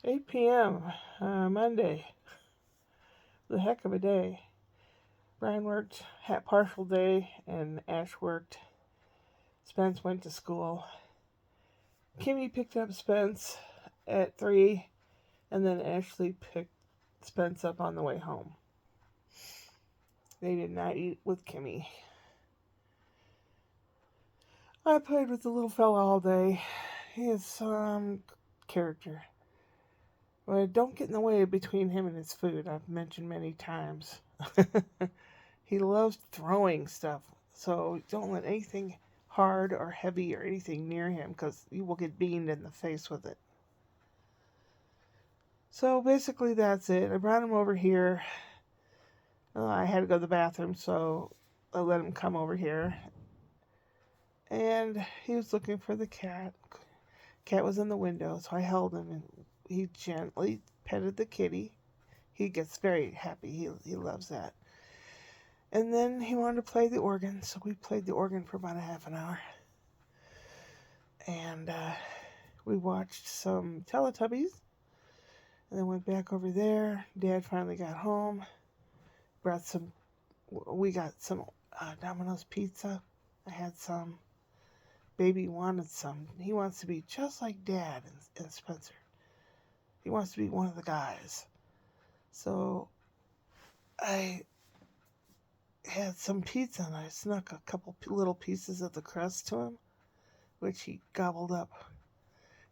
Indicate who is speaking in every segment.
Speaker 1: 8 p.m. Monday. The heck of a day. Brian worked partial day, and Ash worked. Spence went to school. Kimmy picked up Spence at 3, and then Ashley picked Spence up on the way home. They did not eat with Kimmy. I played with the little fella all day. He is some character. But don't get in the way between him and his food, I've mentioned many times. He loves throwing stuff, so don't let anything hard or heavy or anything near him because you will get beamed in the face with it. So basically, that's it. I brought him over here. I had to go to the bathroom, so I let him come over here. And he was looking for the cat. Cat was in the window, so I held him and he gently petted the kitty. He gets very happy. He loves that. And then he wanted to play the organ, so we played the organ for about a half an hour. And we watched some Teletubbies. And then went back over there. Dad finally got home. We got some Domino's pizza. I had some. Baby wanted some. He wants to be just like Dad and Spencer. He wants to be one of the guys. So I had some pizza and I snuck a couple little pieces of the crust to him, which he gobbled up.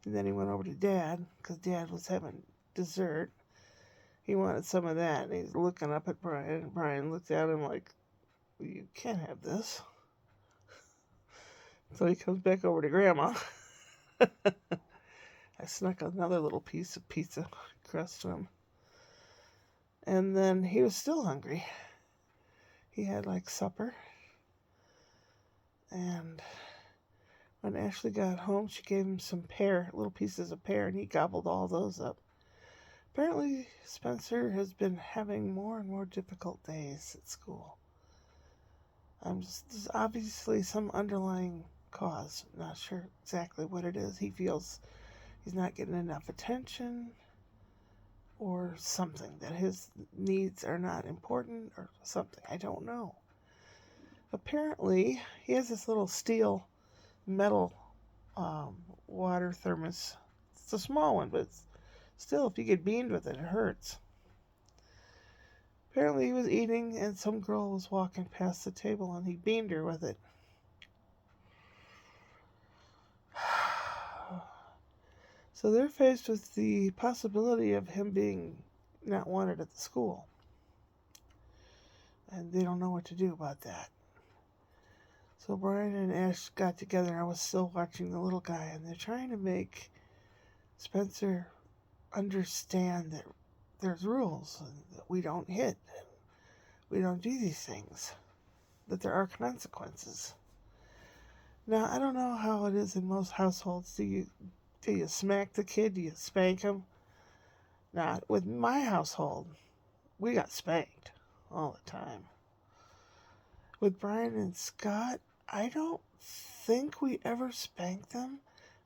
Speaker 1: And then he went over to Dad because Dad was having dessert. He wanted some of that, and he's looking up at Brian. And Brian looked at him like, "You can't have this." So he comes back over to Grandma. I snuck another little piece of pizza crust to him. And then he was still hungry. He had like supper. And when Ashley got home, she gave him some little pieces of pear, and he gobbled all those up. Apparently, Spencer has been having more and more difficult days at school. There's obviously some underlying cause. Not sure exactly what it is. He feels he's not getting enough attention or something, that his needs are not important or something. I don't know. Apparently, he has this little steel metal water thermos. It's a small one, but still, if you get beamed with it, it hurts. Apparently, he was eating, and some girl was walking past the table, and he beamed her with it. So they're faced with the possibility of him being not wanted at the school. And they don't know what to do about that. So Brian and Ash got together, and I was still watching the little guy, and they're trying to make Spencer understand that there's rules, and that we don't hit, and we don't do these things, that there are consequences. Now, I don't know how it is in most households. Do you smack the kid? Do you spank him? Not with my household. We got spanked all the time. With Brian and Scott, I don't think we ever spanked them.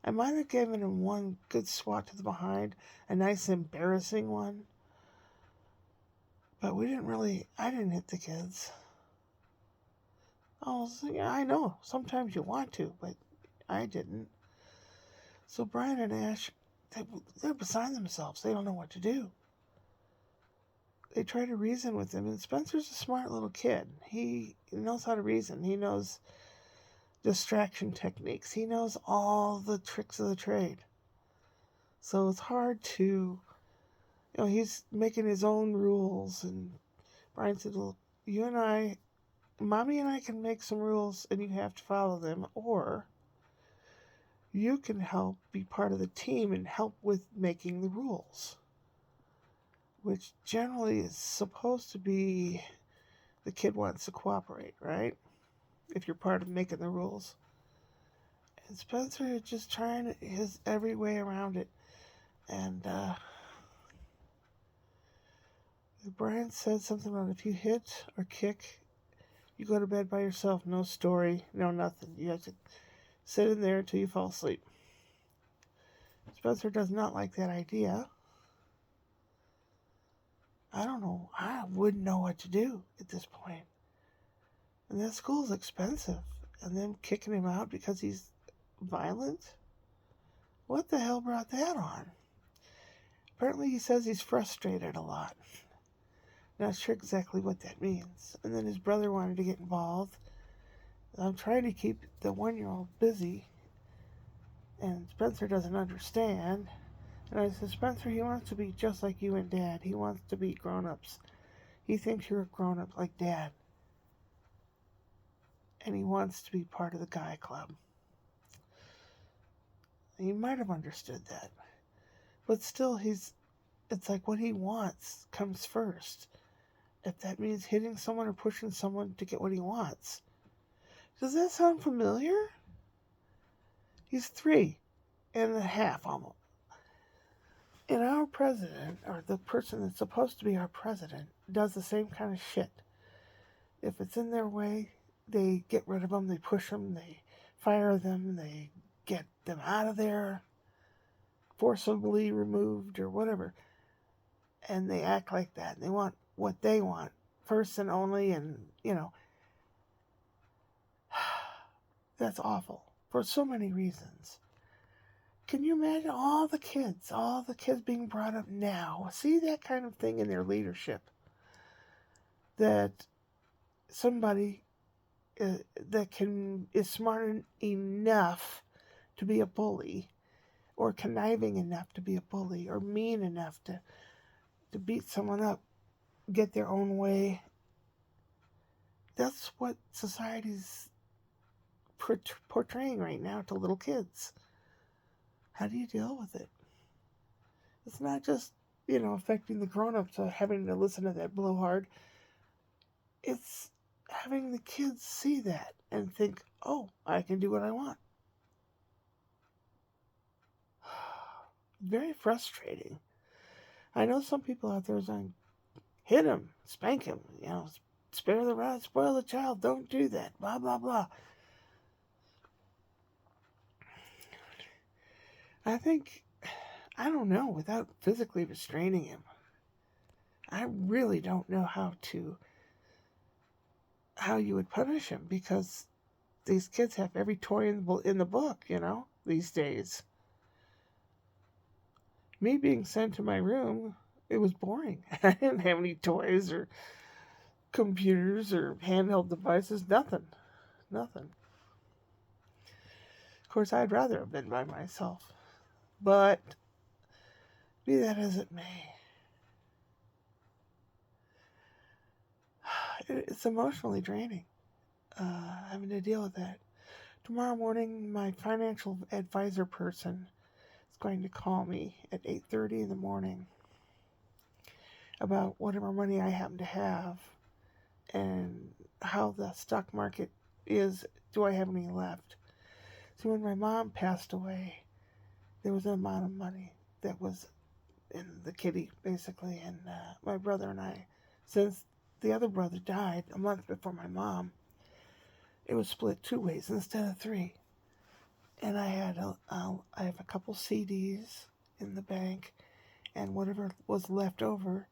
Speaker 1: I might have given him one good swat to the behind, a nice embarrassing one. But I didn't hit the kids. Oh, yeah, I know. Sometimes you want to, but I didn't. So Brian and Ash, they're beside themselves. They don't know what to do. They try to reason with him, and Spencer's a smart little kid. He knows how to reason. He knows distraction techniques. He knows all the tricks of the trade. So it's hard to, he's making his own rules. And Brian said, "Well, Mommy and I can make some rules, and you have to follow them, or you can help be part of the team and help with making the rules." Which generally is supposed to be the kid wants to cooperate, right? If you're part of making the rules. And Spencer is just trying his every way around it. And Brian said something about if you hit or kick, you go to bed by yourself. No story, no nothing. You have to sit in there until you fall asleep. Spencer does not like that idea. I don't know. I wouldn't know what to do at this point. And that school's expensive. And them kicking him out because he's violent? What the hell brought that on? Apparently he says he's frustrated a lot. Not sure exactly what that means. And then his brother wanted to get involved. I'm trying to keep the 1-year-old busy. And Spencer doesn't understand. And I said, Spencer, he wants to be just like you and Dad. He wants to be grown-ups. He thinks you're a grown-up like Dad. And he wants to be part of the Guy Club. And he might have understood that. But still, it's like what he wants comes first. If that means hitting someone or pushing someone to get what he wants. Does that sound familiar? He's 3.5 almost. And our president, or the person that's supposed to be our president, does the same kind of shit. If it's in their way, they get rid of them, they push them, they fire them, they get them out of there, forcibly removed or whatever. And they act like that. They want what they want, first and only, and, that's awful for so many reasons. Can you imagine all the kids being brought up now? See that kind of thing in their leadership. That somebody is smart enough to be a bully, or conniving enough to be a bully, or mean enough to beat someone up, get their own way. That's what society's portraying right now to little kids. How do you deal with it? It's not just, affecting the grown-ups having to listen to that blowhard. It's having the kids see that and think, oh, I can do what I want. Very frustrating. I know some people out there are saying, hit him, spank him, spare the rod, spoil the child, don't do that, blah, blah, blah. I think, I don't know, without physically restraining him, I really don't know how you would punish him, because these kids have every toy in the book, these days. Me being sent to my room, it was boring. I didn't have any toys or computers or handheld devices, nothing. Of course, I'd rather have been by myself. But, be that as it may, it's emotionally draining, having to deal with that. Tomorrow morning, my financial advisor person is going to call me at 8:30 in the morning about whatever money I happen to have and how the stock market is. Do I have any left? So when my mom passed away, there was an amount of money that was in the kitty, basically, and my brother and I, since the other brother died a month before my mom, it was split 2 ways instead of 3. And I have a couple CDs in the bank, and whatever was left over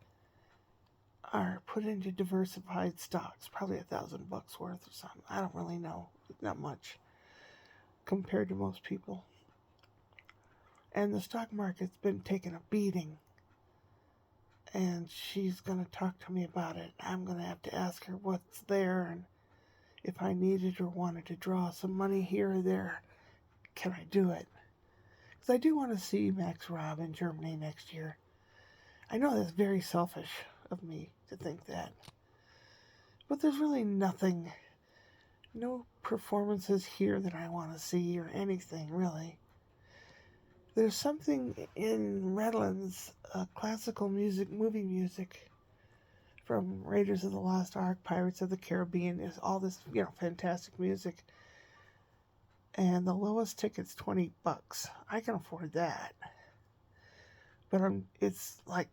Speaker 1: are put into diversified stocks, probably $1,000 worth or something. I don't really know, not much compared to most people. And the stock market's been taking a beating, and she's going to talk to me about it. I'm going to have to ask her what's there, and if I needed or wanted to draw some money here or there, can I do it? Because I do want to see Max Rob in Germany next year. I know that's very selfish of me to think that. But there's really nothing, no performances here that I want to see or anything, really. There's something in Redlands, classical music, movie music, from Raiders of the Lost Ark, Pirates of the Caribbean, is all this, fantastic music. And the lowest ticket's $20. I can afford that. But it's like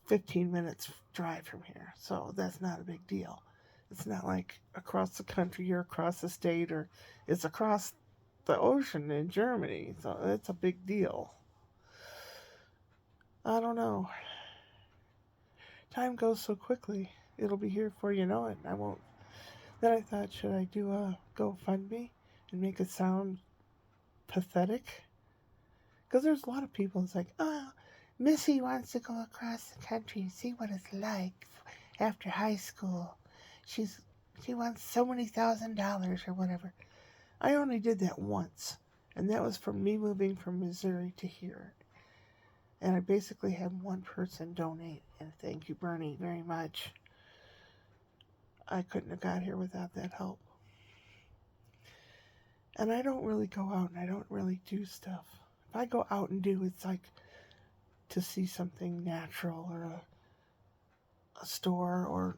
Speaker 1: 15 minutes drive from here, so that's not a big deal. It's not like across the country or across the state, or it's across the ocean in Germany, so it's a big deal. I don't know. time goes so quickly. It'll be here before you know it. I won't. Then I thought, should I do a GoFundMe and make it sound pathetic? Because there's a lot of people that's like, oh, Missy wants to go across the country and see what it's like after high school. She wants so many $1,000 or whatever. I only did that once, and that was from me moving from Missouri to here. And I basically had one person donate, and thank you, Bernie, very much. I couldn't have got here without that help. And I don't really go out and I don't really do stuff. If I go out and do, it's like to see something natural or a store or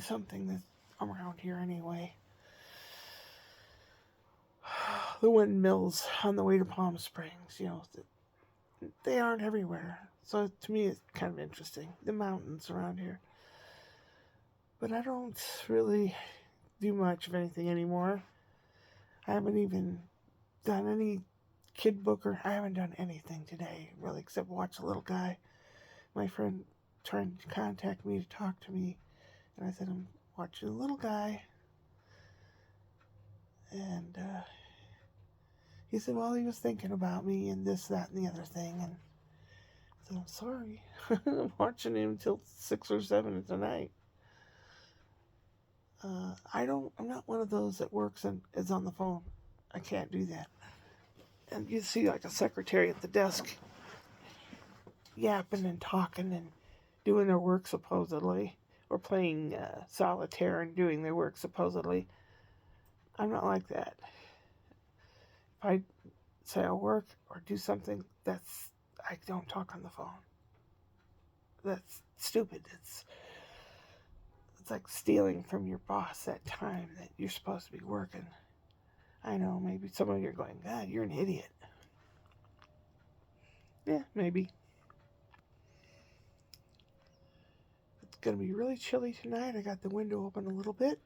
Speaker 1: something that's around here anyway. The windmills on the way to Palm Springs, they aren't everywhere. So to me, it's kind of interesting. The mountains around here. But I don't really do much of anything anymore. I haven't even done any kid book I haven't done anything today, really, except watch a little guy. My friend trying to contact me to talk to me, and I said, I'm watching a little guy. And he said, well, he was thinking about me and this, that, and the other thing. And I said, I'm sorry. I'm watching him until 6 or 7 tonight. I'm not one of those that works and is on the phone. I can't do that. And you see like a secretary at the desk yapping and talking and doing their work supposedly, or playing solitaire and doing their work supposedly. I'm not like that. If I say I'll work or do something, I don't talk on the phone. That's stupid. It's like stealing from your boss that time that you're supposed to be working. I know, maybe some of you are going, God, you're an idiot. Yeah, maybe. It's going to be really chilly tonight. I got the window open a little bit.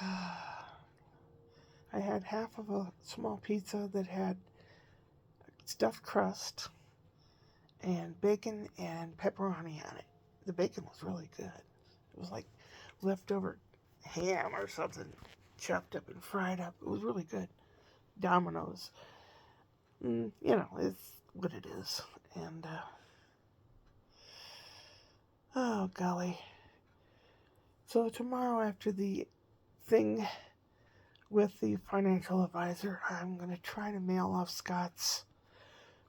Speaker 1: I had half of a small pizza that had stuffed crust and bacon and pepperoni on it. The bacon was really good. It was like leftover ham or something chopped up and fried up. It was really good. Domino's. It's what it is. And, oh golly. So tomorrow after the thing with the financial advisor, I'm going to try to mail off Scott's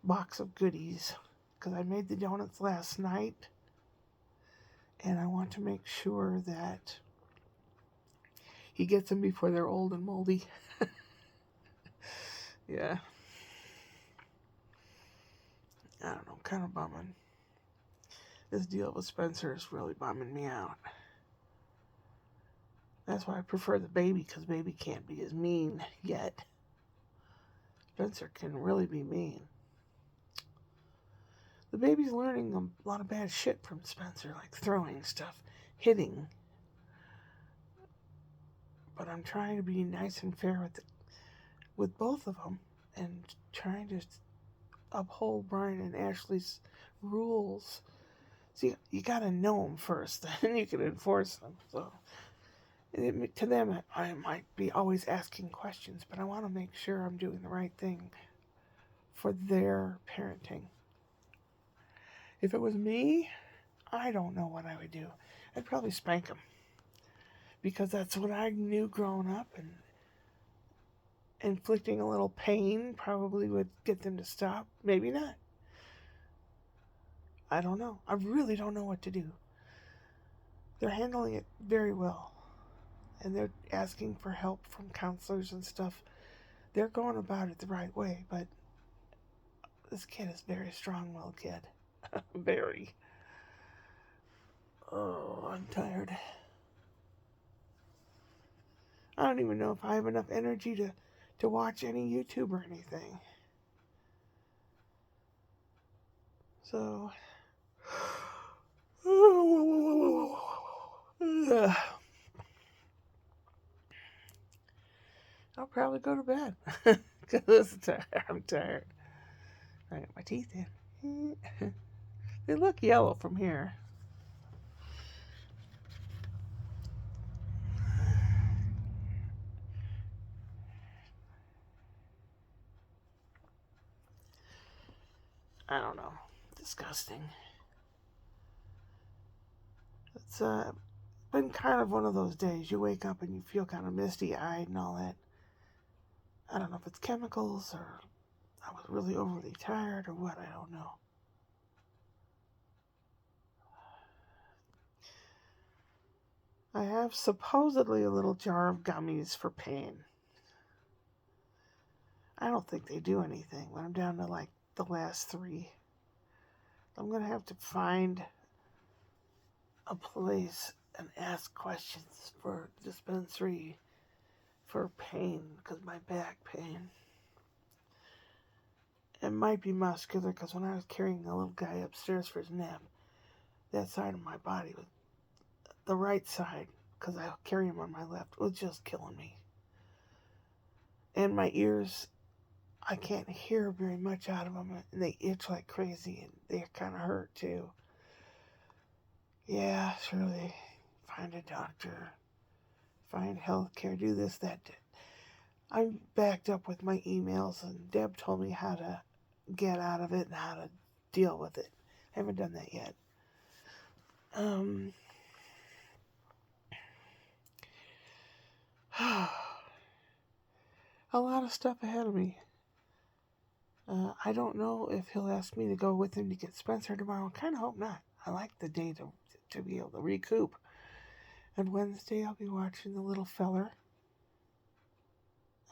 Speaker 1: box of goodies because I made the donuts last night and I want to make sure that he gets them before they're old and moldy. Yeah. I don't know, kind of bumming. This deal with Spencer is really bumming me out. That's why I prefer the baby, because baby can't be as mean yet. Spencer can really be mean. The baby's learning a lot of bad shit from Spencer, like throwing stuff, hitting. But I'm trying to be nice and fair with both of them and trying to uphold Brian and Ashley's rules. See, you gotta know them first, then you can enforce them. So, to them, I might be always asking questions, but I want to make sure I'm doing the right thing for their parenting. If it was me, I don't know what I would do. I'd probably spank them, because that's what I knew growing up, and inflicting a little pain probably would get them to stop. Maybe not. I don't know. I really don't know what to do. They're handling it very well. And they're asking for help from counselors and stuff. They're going about it the right way, but this kid is a very strong-willed kid. Very. Oh, I'm tired. I don't even know if I have enough energy to watch any YouTube or anything. So... I'll probably go to bed because I'm tired. I got my teeth in. They look yellow from here. I don't know. Disgusting. It's been kind of one of those days. You wake up and you feel kind of misty-eyed and all that. I don't know if it's chemicals or I was really overly tired or what. I don't know. I have supposedly a little jar of gummies for pain. I don't think they do anything, but I'm down to like the last 3. I'm going to have to find a place and ask questions for dispensary for pain, because my back pain. It might be muscular, because when I was carrying the little guy upstairs for his nap, that side of my body, was the right side, because I carry him on my left, was just killing me. And my ears, I can't hear very much out of them, and they itch like crazy, and they kind of hurt too. Yeah, surely, find a doctor, find health care, do this, that. I'm backed up with my emails, and Deb told me how to get out of it and how to deal with it. I haven't done that yet. A lot of stuff ahead of me. I don't know if he'll ask me to go with him to get Spencer tomorrow. I kind of hope not. I like the day to be able to recoup. And Wednesday I'll be watching The Little Feller.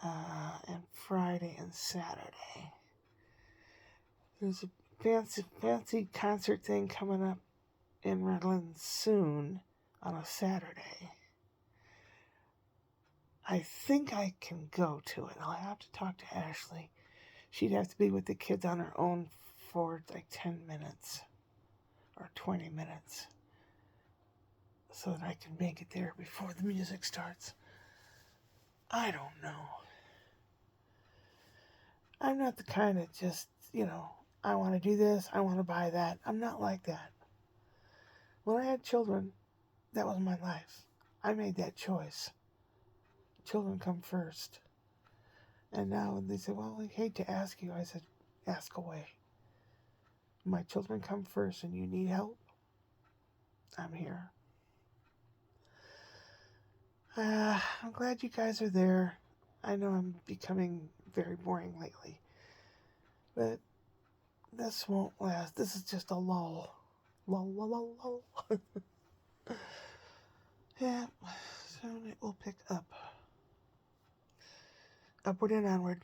Speaker 1: And Friday and Saturday. There's a fancy concert thing coming up in Redlands soon on a Saturday. I think I can go to it. I'll have to talk to Ashley. She'd have to be with the kids on her own for like 10 minutes or 20 minutes so that I can make it there before the music starts. I don't know. I'm not the kind that just, I want to do this, I want to buy that. I'm not like that. When I had children, that was my life. I made that choice. Children come first. And now they say, well, I hate to ask you. I said, ask away. My children come first and you need help, I'm here. I'm glad you guys are there. I know I'm becoming very boring lately. But this won't last. This is just a lull. Lull, lull, lull, lull. Yeah, soon it will pick up. Upward and onward.